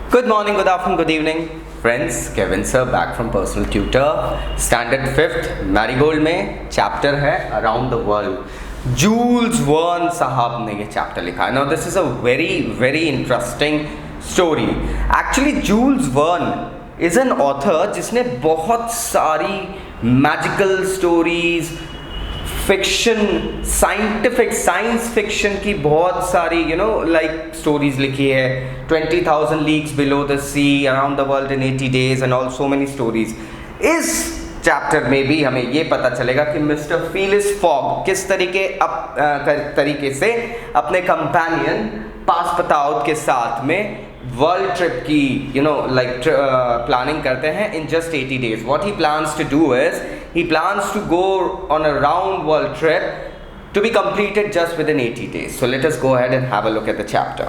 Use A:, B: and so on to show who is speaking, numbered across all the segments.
A: Good morning, good afternoon, good evening, friends. Kevin sir back from personal tutor, standard 5th Marigold में chapter है Around the World. Jules Verne साहब ने ये chapter लिखा है. Now this is a very interesting story. Actually Jules Verne is an author जिसने बहुत सारी magical stories, fiction, science fiction की बहुत सारी लाइक स्टोरीज लिखी है. 20,000 Leagues Below the Sea, Around the World in 80 days and all so many stories. इस chapter में भी हमें ये पता चलेगा कि मिस्टर फिलिस फॉग किस तरीके से अपने कंपेनियन पासपताउट के साथ में वर्ल्ड ट्रिप की प्लानिंग करते हैं in just 80 days. What he plans to do is he plans to go on a round world trip to be completed just within 80 days. So let us go ahead and have a look at the chapter.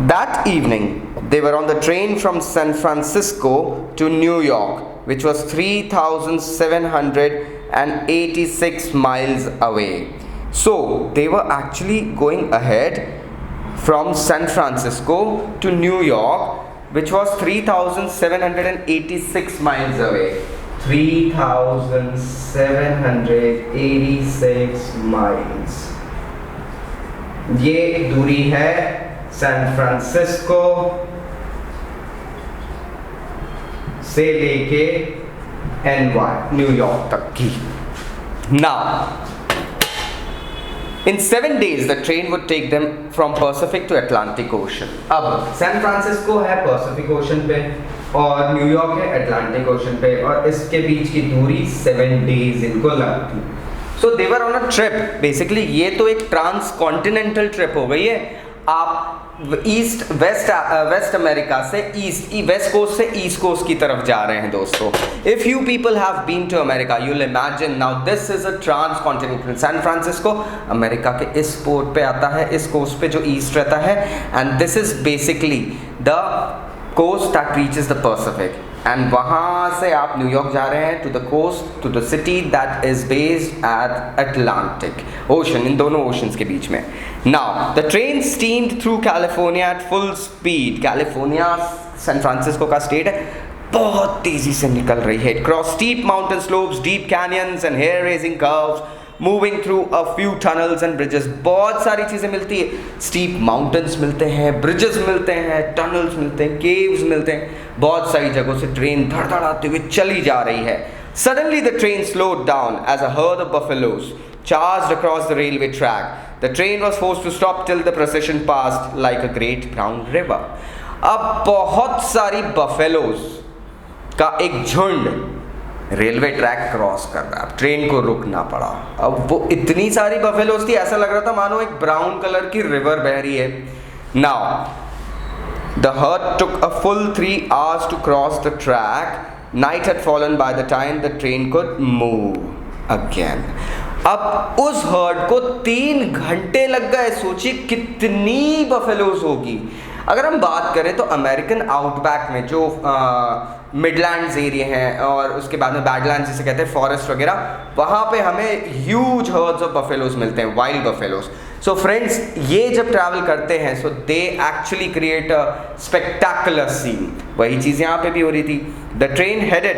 A: That evening they were on the train from San Francisco to New York, which was 3,786 miles away. So they were actually going ahead from San Francisco to New York, which was 3,786 miles away. 3,786 miles. ये दूरी है San Francisco से लेके New York तक की. Now, in 7 days, the train would take them from Pacific to Atlantic Ocean. अब San Francisco है Pacific ocean पे और न्यूयॉर्क है अटलांटिक ओशन पे, और इसके बीच की दूरी 7 days इनको लगती. So they were on a trip. Basically ये तो एक ट्रांस कॉन्टिनेंटल ट्रिप हो गई है. आप वेस्ट अमेरिका से वेस्ट कोस्ट से ईस्ट कोस्ट की तरफ जा रहे हैं दोस्तों. If you people have been to America you will imagine now this is a transcontinental. San Francisco America के इस पोर्ट पे आता है, इस कोस्ट पे जो ईस्ट रहता है, and this is basically the coast that reaches the Pacific. And वहाँ से आप न्यूयॉर्क जा रहे हैं to the coast, to the city that is based at Atlantic ocean, इन दोनों ओशंस के बीच में. Now the train steamed through California at full speed. California San Francisco का स्टेट है, बहुत तेजी से निकल रही है. Cross steep mountain slopes, deep canyons and here raising curves, moving through a few tunnels and bridges. बहुत सारी चीज़ें मिलती है. स्टीप माउंटेन्स मिलते हैं, ब्रिजेस मिलते हैं, टनल्स मिलते हैं, केव्स मिलते हैं. बहुत सारी जगहों से ट्रेन धड़धड़ाते हुए चली जा रही है. Suddenly the train slowed down as a herd of buffaloes charged across the railway track. The train was forced to stop till the procession passed like a great brown river. अब बहुत सारी buffaloes का एक झुंड railway track cross कर रहा है. Train को रुकना पड़ा. अब वो इतनी सारी बफेलोज थी, ऐसा लग रहा था मानो एक ब्राउन कलर की रिवर बह रही है. Now the heard took a full 3 hours to cross the track. Night had fallen by the time the train could move again. अब उस हर्ड को 3 घंटे लग गए. सोचिए कितनी बफेलोज होगी. अगर हम बात करें तो अमेरिकन आउटबैक में जो मिडलैंड्स एरिया हैं और उसके बाद में बैडलैंड्स जिसे कहते हैं, फॉरेस्ट वगैरह, वहाँ पे हमें ह्यूज हर्ड्स ऑफ बफेलोज मिलते हैं, वाइल्ड बफेलोज. सो फ्रेंड्स, ये जब ट्रैवल करते हैं so they actually create a spectacular scene. वही चीज़ यहाँ पे भी हो रही थी. The train headed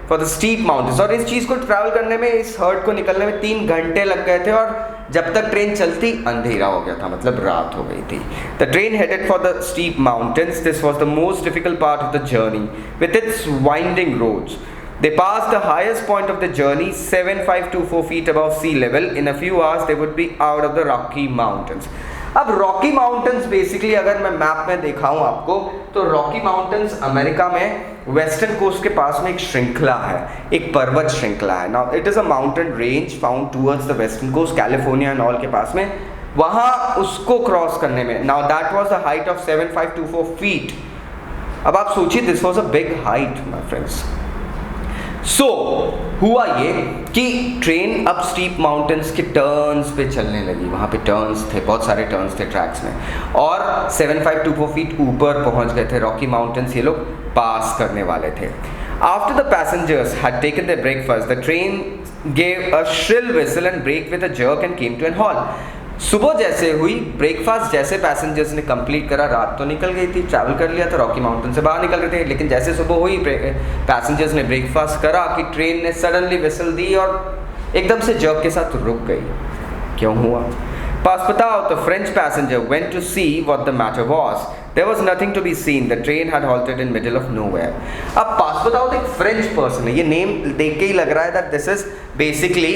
A: for the steep mountains. और इस चीज़ को ट्रैवल करने में, इस हर्ड को निकलने में 3 घंटे लग गए थे, और जब तक ट्रेन चलती अंधेरा हो गया था, मतलब रात हो गई थी. The train headed for the steep mountains. This was the most difficult part of the journey with its winding roads. They passed the highest point of the journey, 7,524 feet above sea level. In a few hours they would be out of the Rocky Mountains. अब Rocky mountains basically अगर मैं map में दिखाऊं आपको तो Rocky mountains America में western coast के पास में एक श्रृंखला है, एक पर्वत श्रृंखला है. Now it is a mountain range found towards the western coast, California and all के पास में. वहाँ उसको क्रॉस करने में, now that was the height of 7,524 feet. अब आप सोचिए, this was a big height my friends. So हुआ ये कि ट्रेन अब स्टीप माउंटेन्स के टर्न्स पे चलने लगी. वहाँ पे टर्न्स थे, बहुत सारे टर्न्स थे ट्रैक्स में, और 7,524 feet ऊपर पहुँच गए थे. रॉकी माउंटेन्स ये लोग पास करने वाले थे. After the passengers had taken their breakfast, the train gave a shrill whistle and braked with a jerk and came to an halt. सुबह जैसे हुई, ब्रेकफास्ट जैसे पैसेंजर्स ने कंप्लीट करा, रात तो निकल गई थी, ट्रैवल कर लिया था, रॉकी माउंटेन से बाहर निकल रहे थे, लेकिन जैसे सुबह हुई पैसेंजर्स ने ब्रेकफास्ट करा कि ट्रेन ने सडनली विसल दी और एकदम से जर्क के साथ रुक गई। क्यों हुआ? Passpatao, the French passenger, went to see what the matter was. There was nothing to be seen. The train had halted in middle of nowhere. अब Passpatao एक French person है, ये नेम देख के ही लग रहा है that this is basically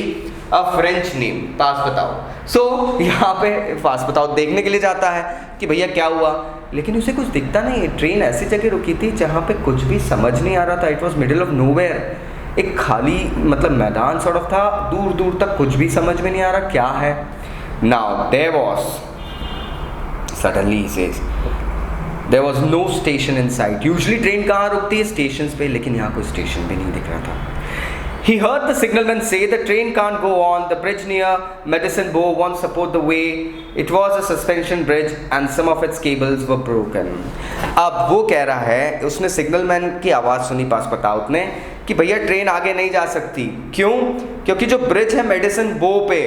A: a French name, Passpatao. So यहाँ पे Passpatao देखने के लिए जाता है कि भैया क्या हुआ, लेकिन उसे कुछ दिखता नहीं है। ट्रेन ऐसी जगह रुकी थी जहाँ पे कुछ भी समझ नहीं आ रहा था। It was middle of nowhere. एक खाली मतलब मैदान सॉर्ट ऑफ था, दूर दूर तक कुछ भी समझ में नहीं आ रहा क्या है। Now there was suddenly he says there was no station in sight. Usually train कहाँ रुकती है? स्टेशंस पे, लेकिन यहाँ कोई स्टेशन भी नहीं दिख रहा था। He heard the signalman say the train can't go on. The bridge near Medicine Bow won't support the way. It was a suspension bridge and some of its cables were broken. अब वो कह रहा है, उसने signalman की आवाज़ सुनी पासपताउट ने कि भैया ट्रेन आगे नहीं जा सकती। क्यों? क्योंकि जो ब्रिज है मेडिसिन बो पे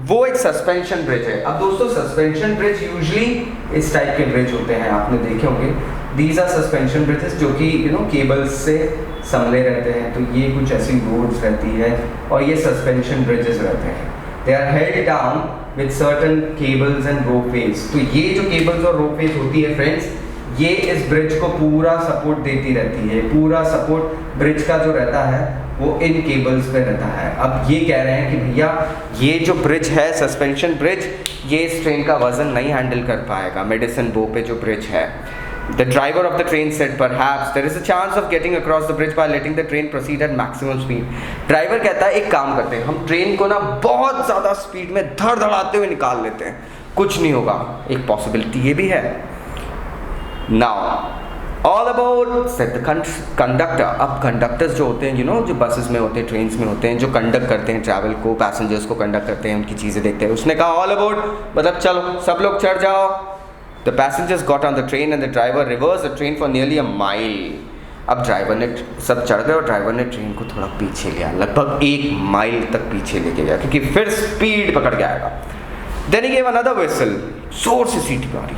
A: वो एक सस्पेंशन ब्रिज है। अब दोस्तों सस्पेंशन ब्रिज यूजुअली इस टाइप के ब्रिज होते हैं, आपने देखे होंगे। दीज आर सस्पेंशन ब्रिजेस जो कि केबल्स से संभले रहते हैं। तो ये कुछ ऐसी रोड्स रहती है और ये सस्पेंशन ब्रिजेस रहते हैं। They are held down with certain cables and ropeways. तो ये जो केबल्स और रोपवेज होती है फ्रेंड्स, ये इस ब्रिज को पूरा सपोर्ट देती रहती है। पूरा सपोर्ट ब्रिज का जो रहता है वो इन केबल्स पे रहता है। अब ये कह रहे हैं कि भैया ये जो ब्रिज है सस्पेंशन ब्रिज, ये इस ट्रेन का वजन नहीं हैंडल कर पाएगा। मेडिसिन बो पे जो ब्रिज है। The driver of the train said, "Perhaps there is a chance of getting across the bridge by letting the train proceed at maximum speed." Driver कहता है एक काम करते हैं, हम ट्रेन को ना बहुत ज़्यादा स्पीड में धड़धड़ाते हुए निकाल लेते हैं, कुछ नहीं होगा। एक पॉसिबिलिटी ये भी है। Now all about said the conductor. अब कंडक्टर्स जो होते हैं जो बसेस में होते हैं, ट्रेन्स में होते हैं, जो कंडक्ट करते हैं ट्रैवल को, पैसेंजर्स को कंडक्ट करते हैं, उनकी चीज़ें देखते हैं। उसने कहा ऑल अबाउट मतलब चलो सब लोग चढ़ जाओ। The passengers got on the train and the driver reversed the train for nearly a mile. अब ड्राइवर ने सब चढ़ गए और ड्राइवर ने ट्रेन को थोड़ा पीछे लिया, लगभग 1 माइल तक पीछे लेके गया, क्योंकि फिर स्पीड पकड़ के आएगा। Then he gave another whistle, जोर से सीटी मारी।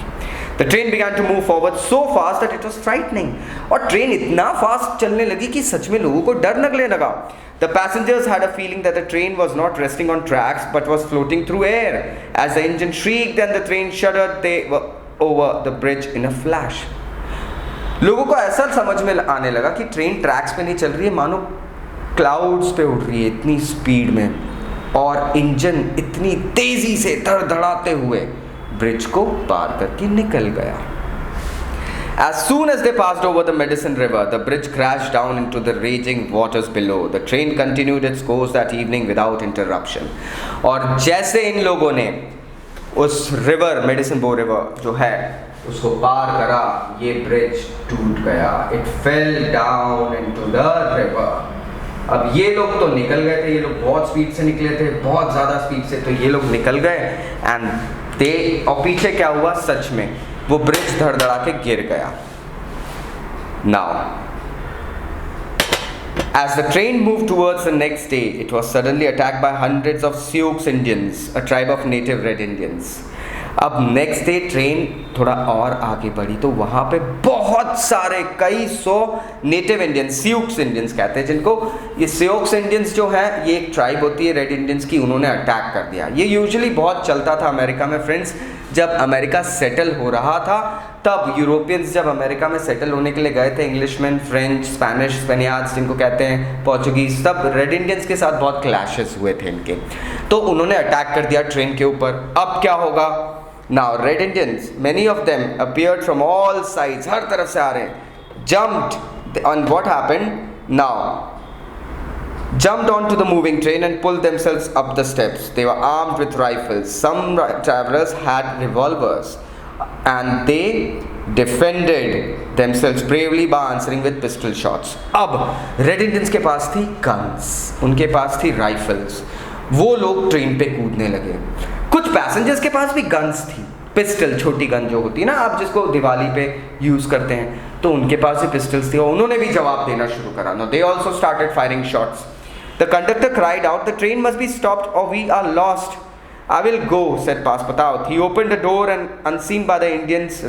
A: The train began to move forward so fast that it was frightening. और ट्रेन इतना फास्ट चलने लगी कि सच में लोगों को डर लगने लगा। The passengers had a feeling that the train was not resting on tracks but was floating through air. As the engine shrieked and the train shuddered, they were over the bridge in a flash. लोगों को ऐसा समझ में आने लगा कि train tracks पे नहीं चल रही है, मानो क्लाउड्स पे उड़ रही है इतनी स्पीड में, और इंजन इतनी तेजी से धड़धड़ाते हुए ब्रिज को पार करके निकल गया। As soon as they passed over the Medicine River, the bridge crashed down into the raging waters below. The train continued its course that evening without interruption. और जैसे इन लोगों ने उस रिवर, मेडिसिन बो रिवर जो है, उसको पार करा, ये ब्रिज टूट गया। It fell down into the river. अब ये लोग तो निकल गए थे, ये लोग बहुत स्पीड से निकले थे, बहुत ज़्यादा स्पीड से, तो ये लोग निकल गए एंड और पीछे क्या हुआ, सच में वो ब्रिज धड़धड़ा के गिर गया। Now, as the train moved towards the next day, it was suddenly attacked by hundreds of Sioux Indians, a tribe of native Red Indians. अब नेक्स्ट डे ट्रेन थोड़ा और आगे बढ़ी तो वहाँ पे बहुत सारे कई सौ नेटिव इंडियंस, सियोक्स इंडियंस कहते हैं जिनको, ये सियोक्स इंडियंस जो है ये एक ट्राइब होती है रेड इंडियंस की, उन्होंने अटैक कर दिया। ये यूजुअली बहुत चलता था अमेरिका में फ्रेंड्स, जब अमेरिका सेटल हो रहा था तब यूरोपियंस जब अमेरिका में सेटल होने के लिए गए थे, इंग्लिशमैन, फ्रेंच, स्पेनिश, स्पेनियार्ड्स जिनको कहते हैं, पोर्चुगीज, तब रेड इंडियंस के साथ बहुत क्लैशेस हुए थे इनके, तो उन्होंने अटैक कर दिया ट्रेन के ऊपर। अब क्या होगा? Now Red Indians, many of them appeared from all sides, हर तरफ से आ रहे हैं, jumped, and what happened? Now, jumped onto the moving train and pulled themselves up the steps. They were armed with rifles. Some travelers had revolvers, and they defended themselves bravely by answering with pistol shots. अब Red Indians के पास थी guns, उनके पास थी rifles, वो लोग train पे कूदने लगे। कुछ पैसेंजर्स के पास भी गन्स थी, पिस्टल, छोटी गन जो होती है ना आप जिसको दिवाली पे यूज़ करते हैं, तो उनके पास भी पिस्टल्स थी और उन्होंने भी जवाब देना शुरू करा। No, they also started firing shots. The conductor cried out, the train must be stopped और we are lost. I will go, said Paspataut. He opened the door and, unseen by the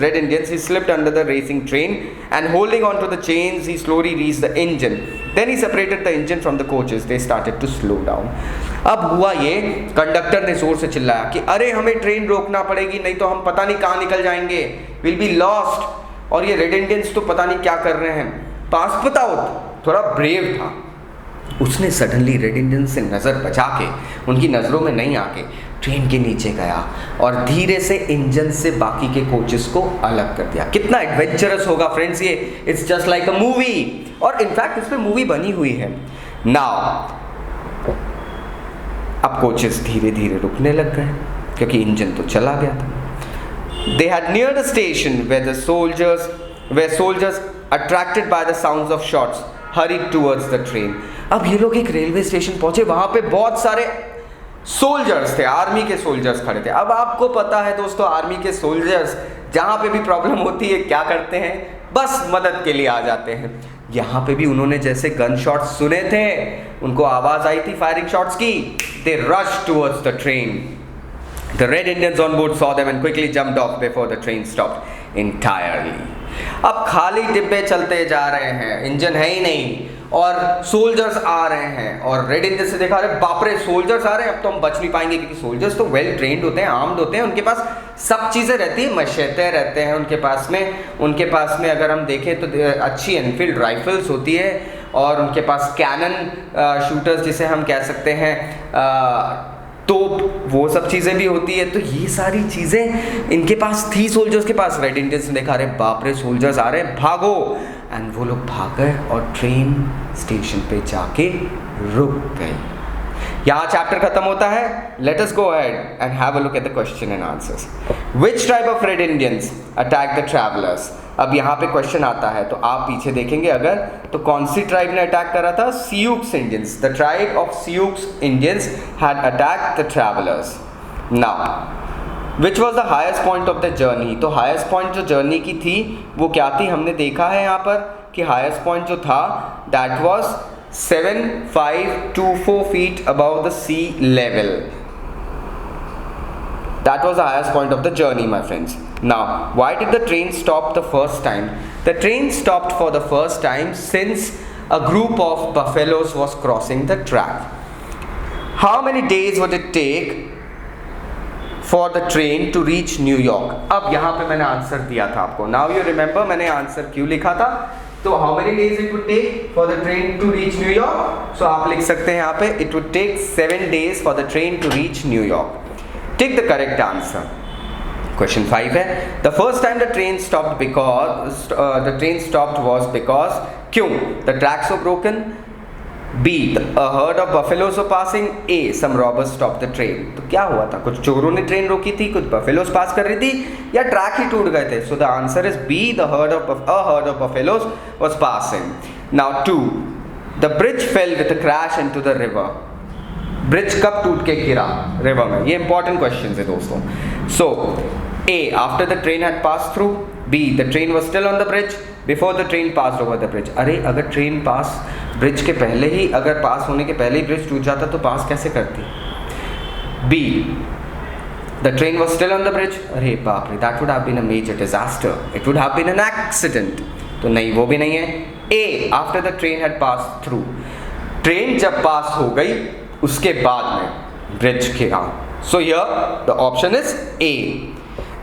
A: Red Indians, he slipped under the racing train and holding on to the chains, he slowly reached the engine. Then he separated the engine from the coaches. They started to slow down. अब हुआ ये, conductor ने जोर से चिल्लाया कि अरे हमें ट्रेन रोकना पड़ेगी, नहीं तो हम पता नहीं कहाँ निकल जाएंगे, विल बी लॉस्ट। और ये रेड इंडियंस तो पता नहीं क्या कर रहे हैं। पासपताउत थोड़ा ब्रेव था, उसने सडनली रेड इंडियन से नज़र बचा के, उनकी नज़रों में नहीं आके ट्रेन के नीचे गया और धीरे से इंजन से बाकी के कोचेस को अलग कर दिया। कितना एडवेंचरस होगा फ्रेंड्स ये, it's just like a movie, और इनफैक्ट इस पे मूवी बनी हुई है। नाउ अब कोचेस धीरे धीरे रुकने लग गए क्योंकि इंजन तो चला गया था। They had near the station where soldiers attracted by the sounds of shots hurried towards the train. अब ये लोग एक रेलवे स्टेशन पहुंचे, वहां पे बहुत सारे सोल्जर्स थे, आर्मी के सोल्जर्स खड़े थे। अब आपको पता है दोस्तों, आर्मी के सोल्जर्स जहां पे भी प्रॉब्लम होती है क्या करते हैं, बस मदद के लिए आ जाते हैं। यहाँ पे भी उन्होंने जैसे गन शॉट्स सुने थे, उनको आवाज आई थी फायरिंग शॉट्स की, they rush towards the train. The Red Indians on board saw them and quickly jumped off before the train stopped entirely. अब खाली डिब्बे चलते जा रहे हैं, इंजन है ही नहीं, और सोल्जर्स आ रहे हैं, और रेड इंडियन से देखा, अरे बाप रे सोल्जर्स आ रहे हैं, अब तो हम बच नहीं पाएंगे, क्योंकि सोल्जर्स तो वेल ट्रेंड होते हैं, आर्म्ड होते हैं, उनके पास सब चीज़ें रहती है, मशेते रहते हैं उनके पास में अगर हम देखें तो अच्छी एनफील्ड राइफल्स होती है, और उनके पास कैनन शूटर्स जिसे हम कह सकते हैं, तो वो सब चीज़ें भी होती है। तो ये सारी चीज़ें इनके पास थी सोल्जर्स के पास। रेड इंडियंस ने देखा, अरे बाप रे सोल्जर्स आ रहे हैं, भागो, एंड वो लोग भाग गए और ट्रेन स्टेशन पे जाके रुक गई। यहाँ चैप्टर खत्म होता है। Let us go ahead and have a look at the question and answers. Which tribe of red Indians attack the travellers. अब यहाँ पे क्वेश्चन आता है, तो आप पीछे देखेंगे अगर, तो कौन सी ट्राइब ने अटैक करा था, Sioux Indians. The tribe of Sioux Indians had attacked the travellers. Now which was the highest point of the journey. तो हाईएस्ट पॉइंट जो जर्नी की थी वो क्या थी, हमने देखा है यहाँ पर कि हाईएस्ट पॉइंट जो था that was 7524 feet above the sea level. That was the highest point of the journey, my friends. Now, why did the train stop the first time? The train stopped for the first time since a group of buffaloes was crossing the track. How many days would it take for the train to reach New York? अब यहाँ पे मैंने answer दिया था आपको. Now you remember मैंने answer क्यों लिखा था? तो how many days it would take for the train to reach New York? So आप लिख सकते हैं यहाँ पे it would take 7 days for the train to reach New York. Take the correct answer. Question 5 है, the first time the train stopped was because क्यों? The tracks were broken. B, a herd of buffaloes were passing. A, some robbers stopped the train. तो क्या हुआ था? कुछ चोरों ने train रोकी थी, कुछ buffaloes पास कर रही थी, या ट्रैक ही टूट गए थे? So the answer is B, a herd of buffaloes was passing. Now 2, the bridge fell with a crash into the river. Bridge कब टूट के गिरा रिवर में? ये इंपॉर्टेंट क्वेश्चन है दोस्तों. सो A, after the train had passed through. B, the train was still on the bridge before the train passed over the bridge. अरे अगर ट्रेन पास ब्रिज के पहले ही, अगर पास होने के पहले ही ब्रिज टूट जाता तो पास कैसे करती? B, the train was still on the bridge. अरे बाप रे, that would have been a major disaster. It would have been an accident. तो नहीं, वो भी नहीं है. A, after the train had passed through. Train जब पास हो गई उसके बाद में ब्रिज गिरा. So here the option is A.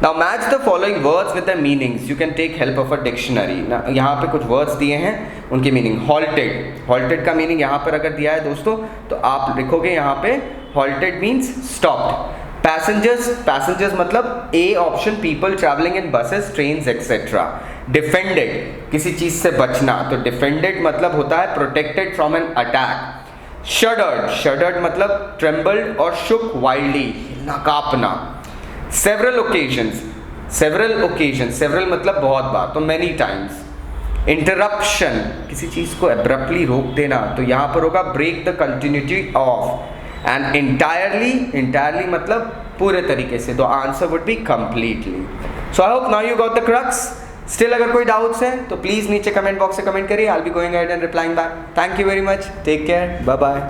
A: Now match the following words with their meanings. You can take help of a dictionary. यहाँ पे कुछ words दिए हैं, उनके meaning. Halted. Halted का meaning यहाँ पर अगर दिया है दोस्तों, तो आप लिखोगे यहाँ पे halted means stopped. Passengers मतलब A option, people traveling in buses, trains, etc. Defended, किसी चीज़ से बचना, तो defended मतलब होता है protected from an attack. Shuddered मतलब trembled और shook wildly, हिलना कांपना. Several occasions मतलब बहुत बार, तो many times. Interruption, किसी चीज़ को abruptly रोक देना, तो यहाँ पर होगा break the continuity of. And entirely मतलब पूरे तरीके से, तो answer would be completely. So I hope now you got the crux. Still अगर कोई डाउट्स हैं तो प्लीज़ नीचे कमेंट बॉक्स से कमेंट करिए. I'll be going ahead and replying back. Thank you very much. Take care. Bye bye.